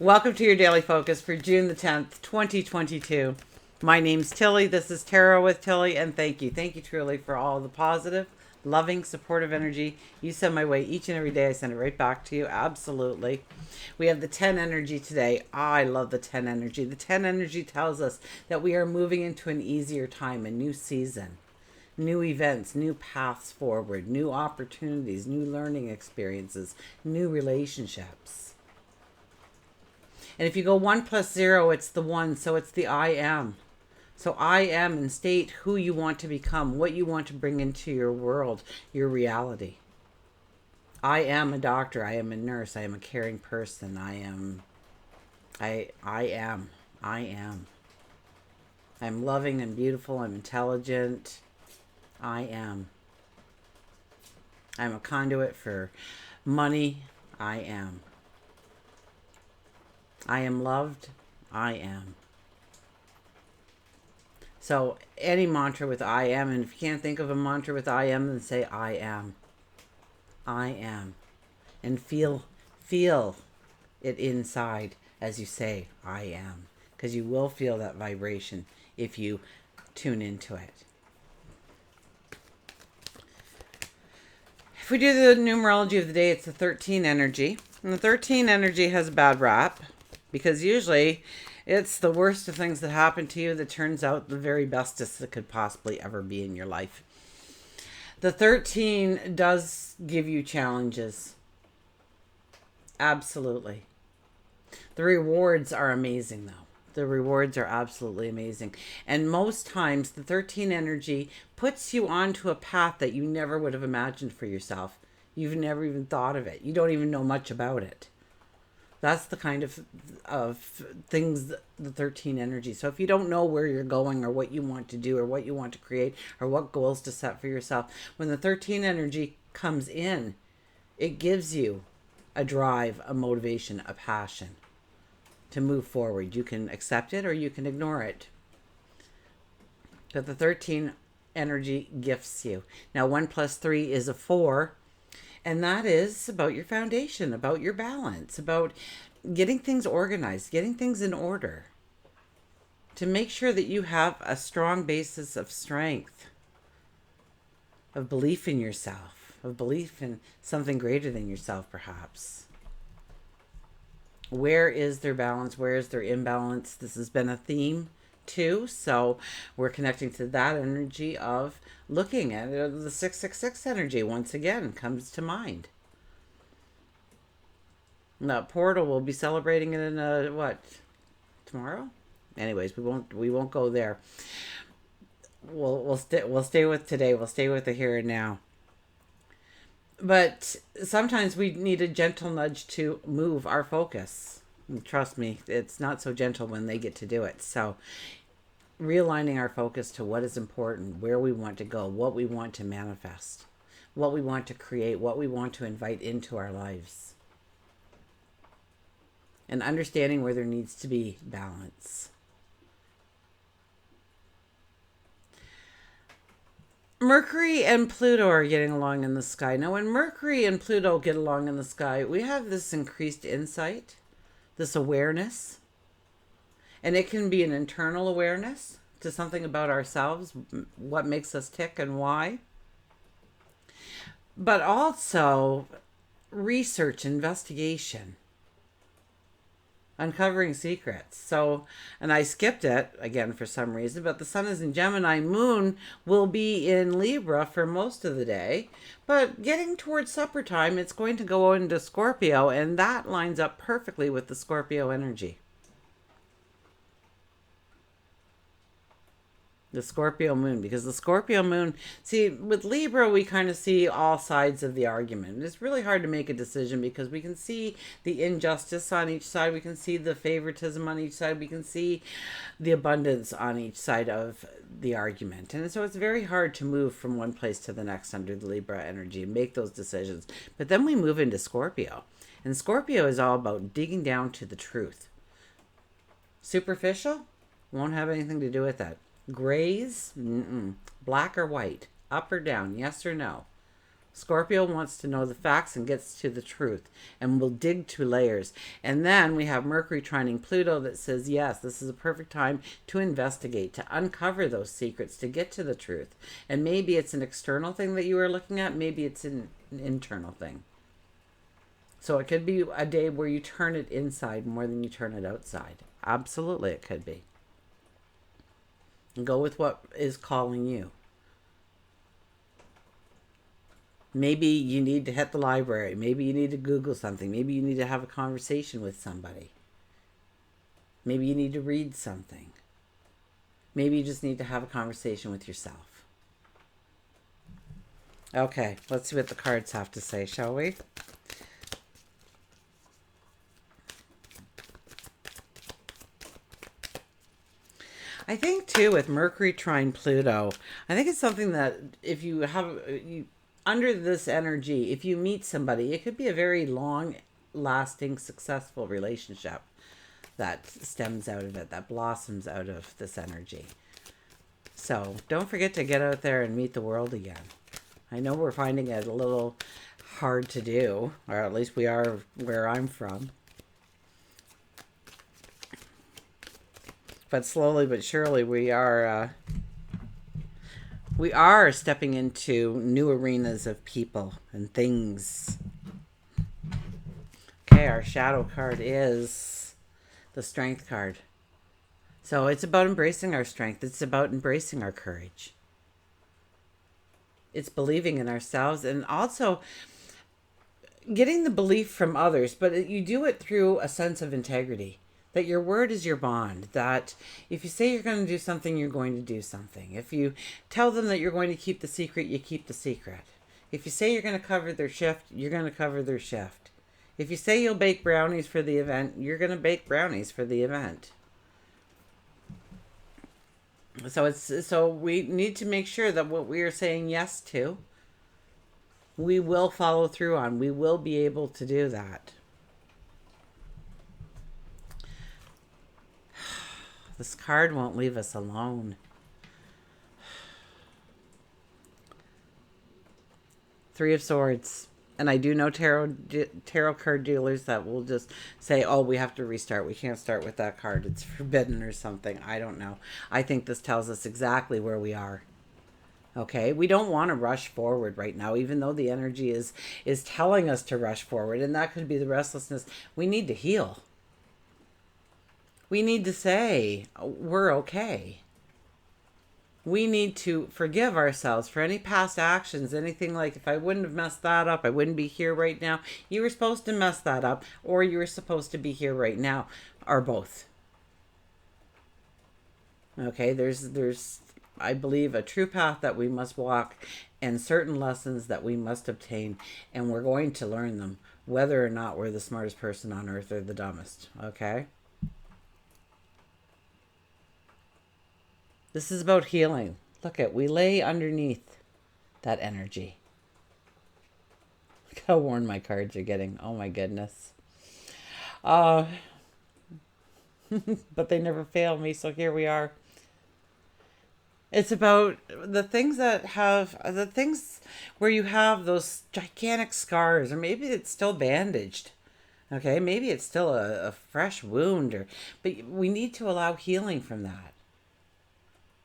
Welcome to your daily focus for June the 10th, 2022. My name's Tilly. This is Tarot with Tilly, and thank you. Thank you truly for all the positive, loving, supportive energy you send my way each and every day. I send it right back to you. Absolutely. We have the 10 energy today. I love the 10 energy. The 10 energy tells us that we are moving into an easier time, a new season. New events, new paths forward, new opportunities, new learning experiences, new relationships. And if you go 1 plus 0, it's the 1, so it's the I am. So I am, and state who you want to become, what you want to bring into your world, your reality. I am a doctor, I am a nurse, I am a caring person, I am. I'm loving and beautiful, I'm intelligent. I am. I'm a conduit for money. I am. I am loved. I am. So any mantra with I am, and if you can't think of a mantra with I am, then say I am. I am. And feel it inside as you say I am. Because you will feel that vibration if you tune into it. If we do the numerology of the day, it's the 13 energy. And the 13 energy has a bad rap because usually it's the worst of things that happen to you that turns out the very bestest that could possibly ever be in your life. The 13 does give you challenges. Absolutely. The rewards are amazing, though. The rewards are absolutely amazing. And most times, the 13 energy puts you onto a path that you never would have imagined for yourself. You've never even thought of it. You don't even know much about it. That's the kind of things, the 13 energy. So if you don't know where you're going or what you want to do or what you want to create or what goals to set for yourself, when the 13 energy comes in, it gives you a drive, a motivation, a passion to move forward. You can accept it or you can ignore it. But the 13 energy gifts you. Now 1 plus 3 is a 4. And that is about your foundation, about your balance, about getting things organized, getting things in order. To make sure that you have a strong basis of strength, of belief in yourself, of belief in something greater than yourself, perhaps. Where is their balance? Where is their imbalance? This has been a theme too. So we're connecting to that energy of looking at it. The 666 energy once again comes to mind. That portal, will be celebrating it in tomorrow? Anyways, we won't go there. We'll stay with today. We'll stay with the here and now. But sometimes we need a gentle nudge to move our focus. And trust me, it's not so gentle when they get to do it. So realigning our focus to what is important, where we want to go, what we want to manifest, what we want to create, what we want to invite into our lives. And understanding where there needs to be balance. Mercury and Pluto are getting along in the sky. Now, when Mercury and Pluto get along in the sky, we have this increased insight, this awareness. And it can be an internal awareness to something about ourselves, what makes us tick and why. But also research, investigation. Uncovering secrets. So, and I skipped it again for some reason, but the sun is in Gemini. Moon will be in Libra for most of the day, but getting towards supper time, it's going to go into Scorpio, and that lines up perfectly with the Scorpio energy. The Scorpio moon, because the Scorpio moon, see, with Libra, we kind of see all sides of the argument. It's really hard to make a decision because we can see the injustice on each side. We can see the favoritism on each side. We can see the abundance on each side of the argument. And so it's very hard to move from one place to the next under the Libra energy and make those decisions. But then we move into Scorpio. And Scorpio is all about digging down to the truth. Superficial won't have anything to do with that. Grays, black or white, up or down, yes or no. Scorpio wants to know the facts and gets to the truth and will dig to layers. And then we have Mercury trining Pluto that says, yes, this is a perfect time to investigate, to uncover those secrets, to get to the truth. And maybe it's an external thing that you are looking at, maybe it's an internal thing. So it could be a day where you turn it inside more than you turn it outside. Absolutely, it could be. And go with what is calling you. Maybe you need to hit the library. Maybe you need to Google something. Maybe you need to have a conversation with somebody. Maybe you need to read something. Maybe you just need to have a conversation with yourself. Okay, let's see what the cards have to say, shall we? I think too with Mercury trine Pluto, I think it's something that if you have under this energy, if you meet somebody, it could be a very long lasting, successful relationship that stems out of it, that blossoms out of this energy. So don't forget to get out there and meet the world again. I know we're finding it a little hard to do, or at least we are where I'm from. But slowly but surely we are stepping into new arenas of people and things. Okay, our shadow card is the Strength card. So it's about embracing our strength. It's about embracing our courage. It's believing in ourselves and also getting the belief from others, but you do it through a sense of integrity. That your word is your bond. That if you say you're going to do something, you're going to do something. If you tell them that you're going to keep the secret, you keep the secret. If you say you're going to cover their shift, you're going to cover their shift. If you say you'll bake brownies for the event, you're going to bake brownies for the event. So we need to make sure that what we are saying yes to, we will follow through on. We will be able to do that. This card won't leave us alone. Three of Swords. And I do know tarot card dealers that will just say, oh, we have to restart. We can't start with that card. It's forbidden or something. I don't know. I think this tells us exactly where we are. Okay? We don't want to rush forward right now, even though the energy is telling us to rush forward. And that could be the restlessness. We need to heal. We need to say, we're okay. We need to forgive ourselves for any past actions, anything like, if I wouldn't have messed that up, I wouldn't be here right now. You were supposed to mess that up, or you were supposed to be here right now, or both. Okay, there's, I believe, a true path that we must walk and certain lessons that we must obtain, and we're going to learn them, whether or not we're the smartest person on earth or the dumbest, okay? This is about healing. Look at, we lay underneath that energy. Look how worn my cards are getting. Oh my goodness. But they never fail me, so here we are. It's about the things where you have those gigantic scars, or maybe it's still bandaged. Okay, maybe it's still a fresh wound, but we need to allow healing from that.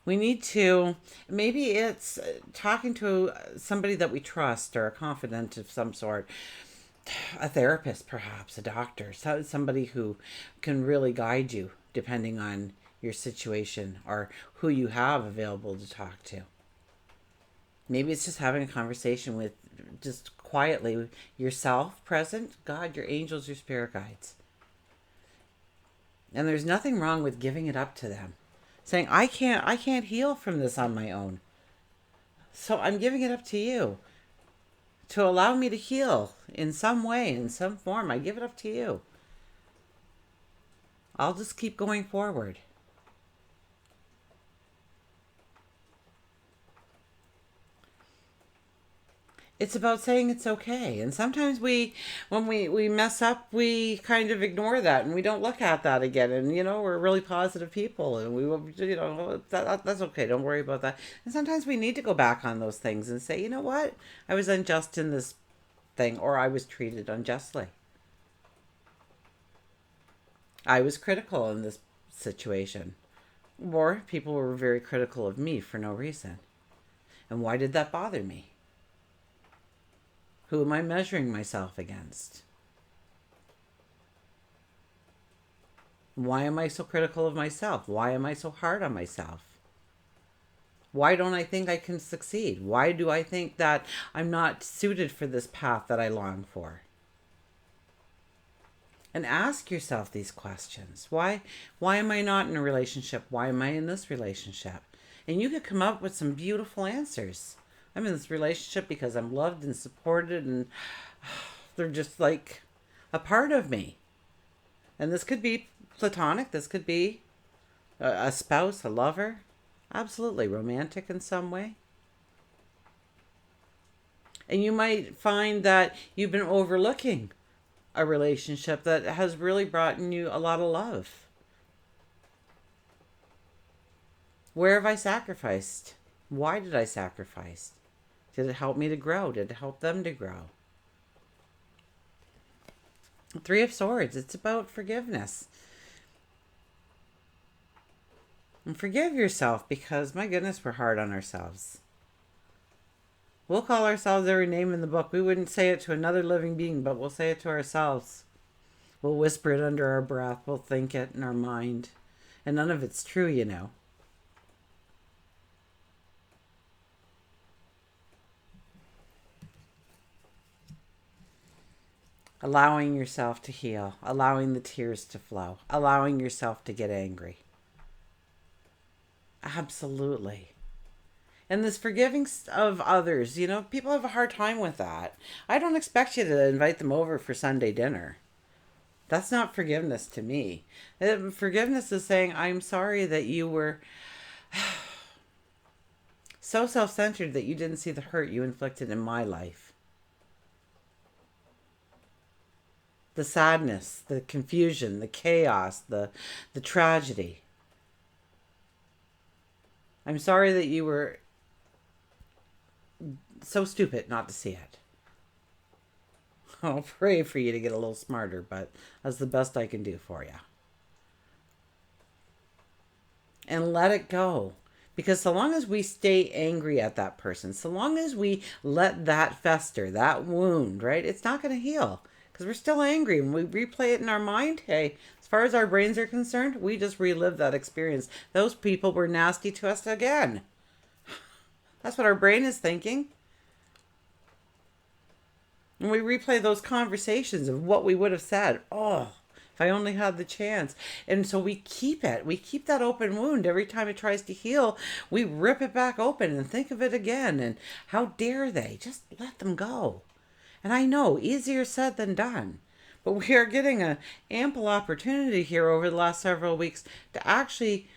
We need to, maybe it's talking to somebody that we trust, or a confidant of some sort, a therapist perhaps, a doctor, somebody who can really guide you depending on your situation or who you have available to talk to. Maybe it's just having a conversation with, just quietly, yourself present, God, your angels, your spirit guides. And there's nothing wrong with giving it up to them. Saying, I can't heal from this on my own. So I'm giving it up to you. To allow me to heal in some way, in some form. I give it up to you. I'll just keep going forward. It's about saying it's okay. And sometimes when we mess up, we kind of ignore that and we don't look at that again. And, we're really positive people and we will, that's okay. Don't worry about that. And sometimes we need to go back on those things and say, you know what? I was unjust in this thing, or I was treated unjustly. I was critical in this situation. Or people were very critical of me for no reason. And why did that bother me? Who am I measuring myself against? Why am I so critical of myself? Why am I so hard on myself? Why don't I think I can succeed? Why do I think that I'm not suited for this path that I long for? And ask yourself these questions. Why am I not in a relationship? Why am I in this relationship? And you could come up with some beautiful answers. I'm in this relationship because I'm loved and supported and they're just like a part of me. And this could be platonic. This could be a spouse, a lover. Absolutely romantic in some way. And you might find that you've been overlooking a relationship that has really brought you a lot of love. Where have I sacrificed? Why did I sacrifice? Did it help me to grow? Did it help them to grow? Three of Swords, it's about forgiveness. And forgive yourself because, my goodness, we're hard on ourselves. We'll call ourselves every name in the book. We wouldn't say it to another living being, but we'll say it to ourselves. We'll whisper it under our breath. We'll think it in our mind. And none of it's true, you know. Allowing yourself to heal. Allowing the tears to flow. Allowing yourself to get angry. Absolutely. And this forgiving of others, people have a hard time with that. I don't expect you to invite them over for Sunday dinner. That's not forgiveness to me. Forgiveness is saying, I'm sorry that you were so self-centered that you didn't see the hurt you inflicted in my life. The sadness, the confusion, the chaos, the tragedy. I'm sorry that you were so stupid not to see it. I'll pray for you to get a little smarter, but that's the best I can do for you. And let it go. Because so long as we stay angry at that person, so long as we let that fester, that wound, right, it's not going to heal. Because we're still angry. When we replay it in our mind, hey, as far as our brains are concerned, we just relive that experience. Those people were nasty to us again. That's what our brain is thinking. And we replay those conversations of what we would have said. Oh, if I only had the chance. And so we keep it. We keep that open wound. Every time it tries to heal, we rip it back open and think of it again. And how dare they? Just let them go. And I know, easier said than done. But we are getting an ample opportunity here over the last several weeks to actually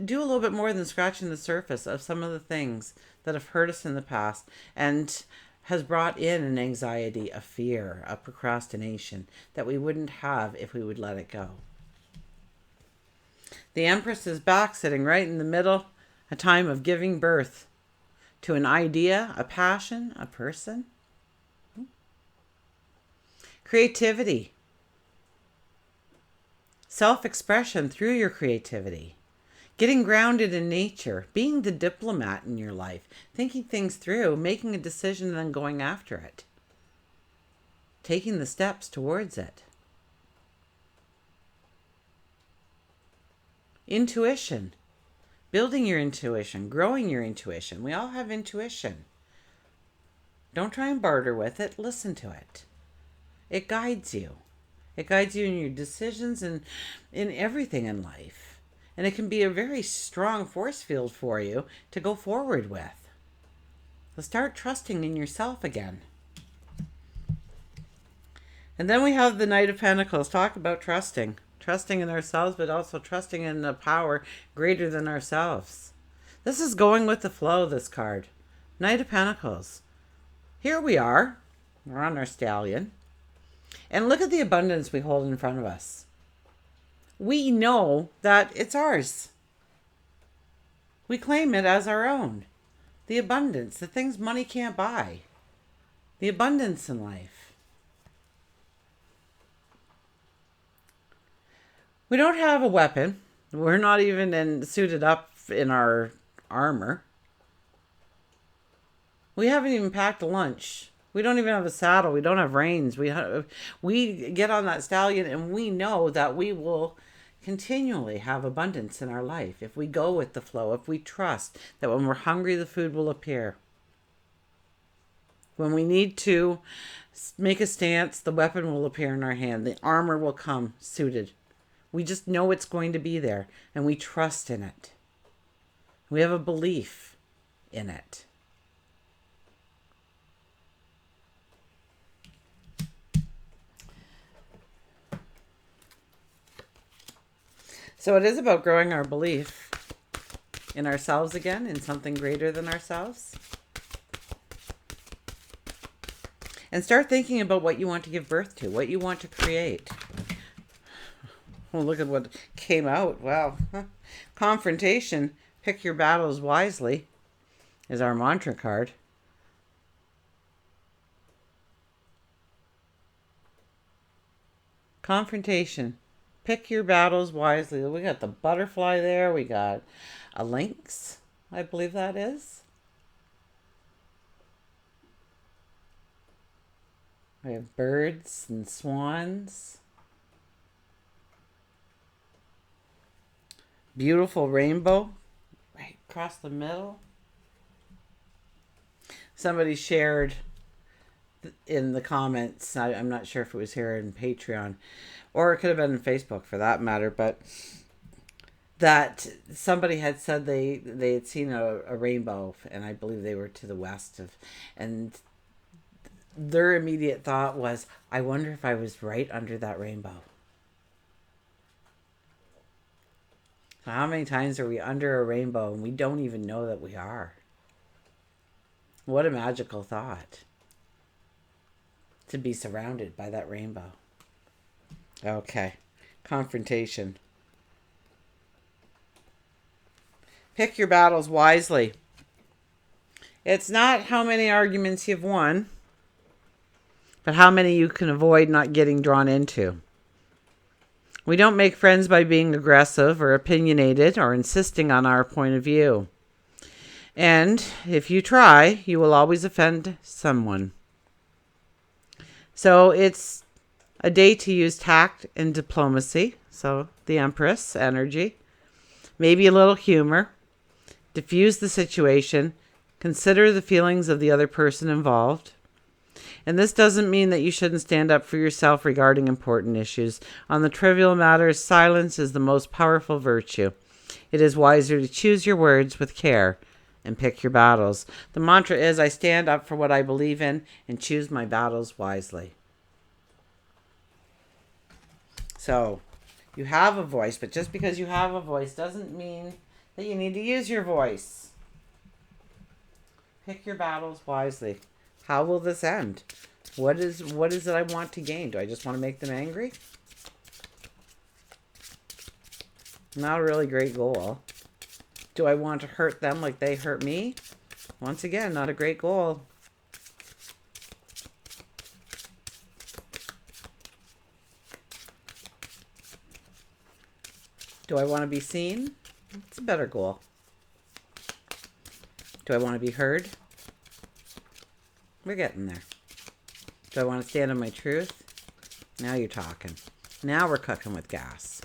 do a little bit more than scratching the surface of some of the things that have hurt us in the past and has brought in an anxiety, a fear, a procrastination that we wouldn't have if we would let it go. The Empress is back, sitting right in the middle, a time of giving birth to an idea, a passion, a person. Creativity. Self-expression through your creativity. Getting grounded in nature, being the diplomat in your life, thinking things through, making a decision and then going after it. Taking the steps towards it. Intuition. Building your intuition, growing your intuition. We all have intuition. Don't try and barter with it. Listen to it. It guides you. It guides you in your decisions and in everything in life. And it can be a very strong force field for you to go forward with. So start trusting in yourself again. And then we have the Knight of Pentacles. Talk about trusting. Trusting in ourselves, but also trusting in a power greater than ourselves. This is going with the flow, this card. Knight of Pentacles. here we are. We're on our stallion. And look at the abundance we hold in front of us. We know that it's ours. We claim it as our own. The abundance, the things money can't buy. The abundance in life. We don't have a weapon. We're not even suited up in our armor. We haven't even packed a lunch. We don't even have a saddle. We don't have reins. We get on that stallion and we know that we will continually have abundance in our life. If we go with the flow, if we trust that when we're hungry, the food will appear. When we need to make a stance, the weapon will appear in our hand. The armor will come suited. We just know it's going to be there and we trust in it. We have a belief in it. So it is about growing our belief in ourselves again, in something greater than ourselves. And start thinking about what you want to give birth to, what you want to create. Well, look at what came out. Wow. Confrontation. Pick your battles wisely is our mantra card. Confrontation. Pick your battles wisely. We got the butterfly there. We got a lynx, I believe that is. We have birds and swans. Beautiful rainbow right across the middle. Somebody shared in the comments, I'm not sure if it was here in Patreon, or it could have been in Facebook for that matter, but that somebody had said they had seen a rainbow, and I believe they were to the west of, and their immediate thought was, I wonder if I was right under that rainbow. How many times are we under a rainbow and we don't even know that we are? What a magical thought. To be surrounded by that rainbow. Okay. Confrontation. Pick your battles wisely. It's not how many arguments you've won, but how many you can avoid not getting drawn into. We don't make friends by being aggressive or opinionated or insisting on our point of view. And if you try, you will always offend someone. So it's a day to use tact and diplomacy. So the Empress energy. Maybe a little humor. Diffuse the situation. Consider the feelings of the other person involved. And this doesn't mean that you shouldn't stand up for yourself regarding important issues. On the trivial matters, silence is the most powerful virtue. It is wiser to choose your words with care and pick your battles. The mantra is, I stand up for what I believe in and choose my battles wisely. So, you have a voice, but just because you have a voice doesn't mean that you need to use your voice. Pick your battles wisely. How will this end? What is it I want to gain? Do I just want to make them angry? Not a really great goal. Do I want to hurt them like they hurt me? Once again, not a great goal. Do I want to be seen? It's a better goal. Do I want to be heard? We're getting there. Do I want to stand on my truth? Now you're talking. Now we're cooking with gas.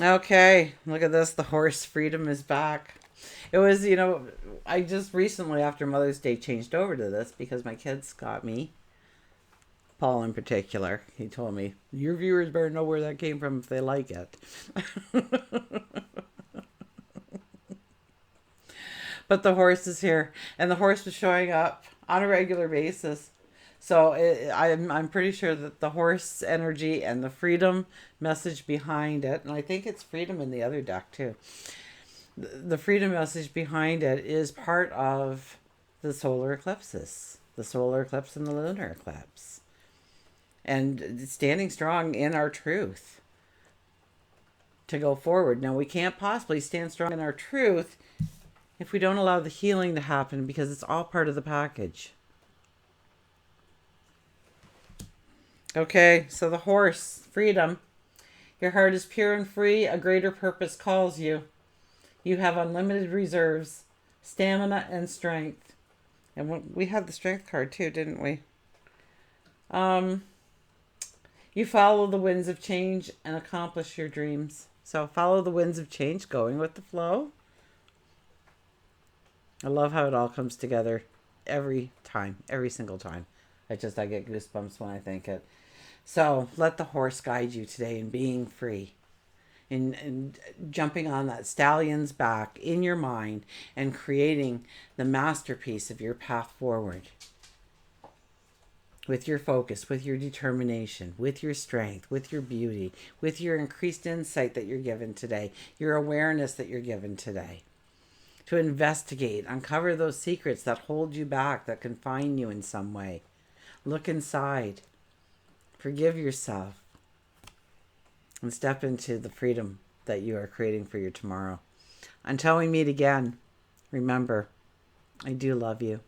Okay, look at this. The horse freedom is back. It was, I just recently after Mother's Day changed over to this because my kids got me. Paul in particular. He told me, your viewers better know where that came from if they like it. But the horse is here. And the horse was showing up on a regular basis. So I'm pretty sure that the horse energy and the freedom message behind it, and I think it's freedom in the other deck too. The freedom message behind it is part of the solar eclipses, the solar eclipse and the lunar eclipse, and standing strong in our truth to go forward. Now, we can't possibly stand strong in our truth if we don't allow the healing to happen, because it's all part of the package. Okay, so the horse, freedom. Your heart is pure and free. A greater purpose calls you. You have unlimited reserves, stamina, and strength. And we had the strength card too, didn't we? You follow the winds of change and accomplish your dreams. So follow the winds of change, going with the flow. I love how it all comes together every time, every single time. I get goosebumps when I think it. So let the horse guide you today in being free, in jumping on that stallion's back in your mind and creating the masterpiece of your path forward. With your focus, with your determination, with your strength, with your beauty, with your increased insight that you're given today, your awareness that you're given today. To investigate, uncover those secrets that hold you back, that confine you in some way. Look inside. Forgive yourself. And step into the freedom that you are creating for your tomorrow. Until we meet again, remember, I do love you.